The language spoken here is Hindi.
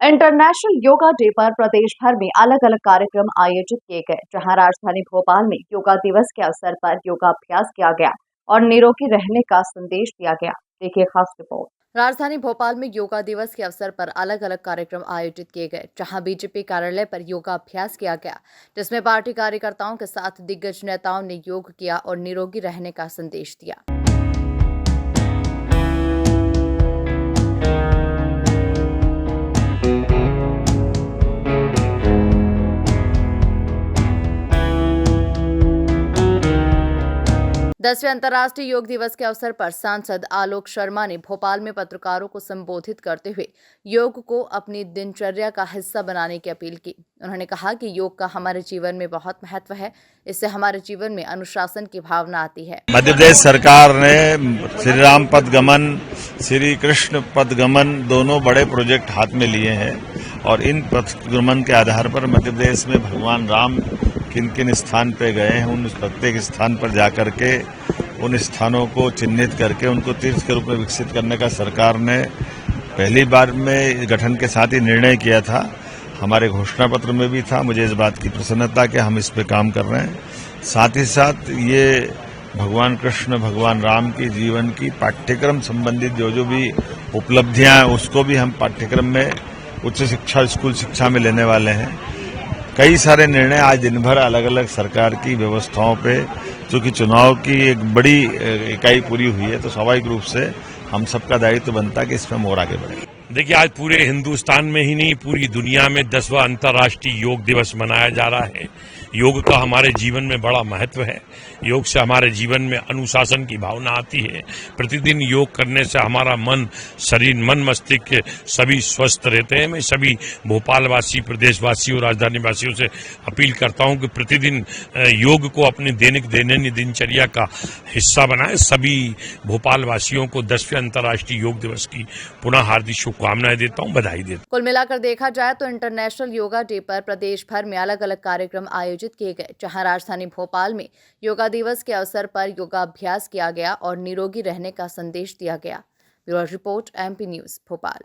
इंटरनेशनल योगा डे पर प्रदेश भर में अलग अलग कार्यक्रम आयोजित किए गए, जहां राजधानी भोपाल में योगा दिवस के अवसर पर योगाभ्यास किया गया और निरोगी रहने का संदेश दिया गया। देखिए खास रिपोर्ट। राजधानी भोपाल में योगा दिवस के अवसर पर अलग अलग कार्यक्रम आयोजित किए गए, जहां बीजेपी कार्यालय पर योगाभ्यास किया गया, जिसमें पार्टी कार्यकर्ताओं के साथ दिग्गज नेताओं ने योग किया और निरोगी रहने का संदेश दिया। 10वें अंतर्राष्ट्रीय योग दिवस के अवसर पर सांसद आलोक शर्मा ने भोपाल में पत्रकारों को संबोधित करते हुए योग को अपनी दिनचर्या का हिस्सा बनाने की अपील की। उन्होंने कहा कि योग का हमारे जीवन में बहुत महत्व है, इससे हमारे जीवन में अनुशासन की भावना आती है। मध्य प्रदेश सरकार ने श्री राम पदगमन, श्री कृष्ण पदगमन दोनों बड़े प्रोजेक्ट हाथ में लिए हैं और इन पदगमन के आधार पर मध्य प्रदेश में भगवान राम किन किन स्थान पे गए हैं, उन प्रत्येक स्थान पर जाकर के उन स्थानों को चिन्हित करके उनको तीर्थ के रूप में विकसित करने का सरकार ने पहली बार में गठन के साथ ही निर्णय किया था। हमारे घोषणा पत्र में भी था। मुझे इस बात की प्रसन्नता कि हम इस पे काम कर रहे हैं। साथ ही साथ ये भगवान कृष्ण, भगवान राम की जीवन की पाठ्यक्रम संबंधित जो भी उपलब्धियां हैं उसको भी हम पाठ्यक्रम में उच्च शिक्षा, स्कूल शिक्षा में लेने वाले हैं। कई सारे निर्णय आज दिन भर अलग अलग सरकार की व्यवस्थाओं पे, चूंकि चुनाव की एक बड़ी इकाई पूरी हुई है तो स्वाभाविक रूप से हम सबका दायित्व बनता है कि इसमें हम और आगे बढ़े। देखिए, आज पूरे हिंदुस्तान में ही नहीं, पूरी दुनिया में 10वां अंतर्राष्ट्रीय योग दिवस मनाया जा रहा है। योग का हमारे जीवन में बड़ा महत्व है। योग से हमारे जीवन में अनुशासन की भावना आती है। प्रतिदिन योग करने से हमारा मन, शरीर, मन, मस्तिष्क सभी स्वस्थ रहते हैं। मैं सभी भोपालवासी, प्रदेशवासी और राजधानी वासियों से अपील करता हूं कि प्रतिदिन योग को अपनी दैनिक दिनचर्या का हिस्सा बनाएं। सभी भोपालवासियों को 10वें अंतर्राष्ट्रीय योग दिवस की पुनः हार्दिक शुभकामनाएं देता हूं, बधाई देता हूं। कुल मिलाकर देखा जाए तो इंटरनेशनल योगा डे पर प्रदेश भर में अलग अलग कार्यक्रम आयोजित किए गए, जहां राजधानी भोपाल में योगा दिवस के अवसर पर योगाभ्यास किया गया और निरोगी रहने का संदेश दिया गया। Bureau report, MP news, Bhopal.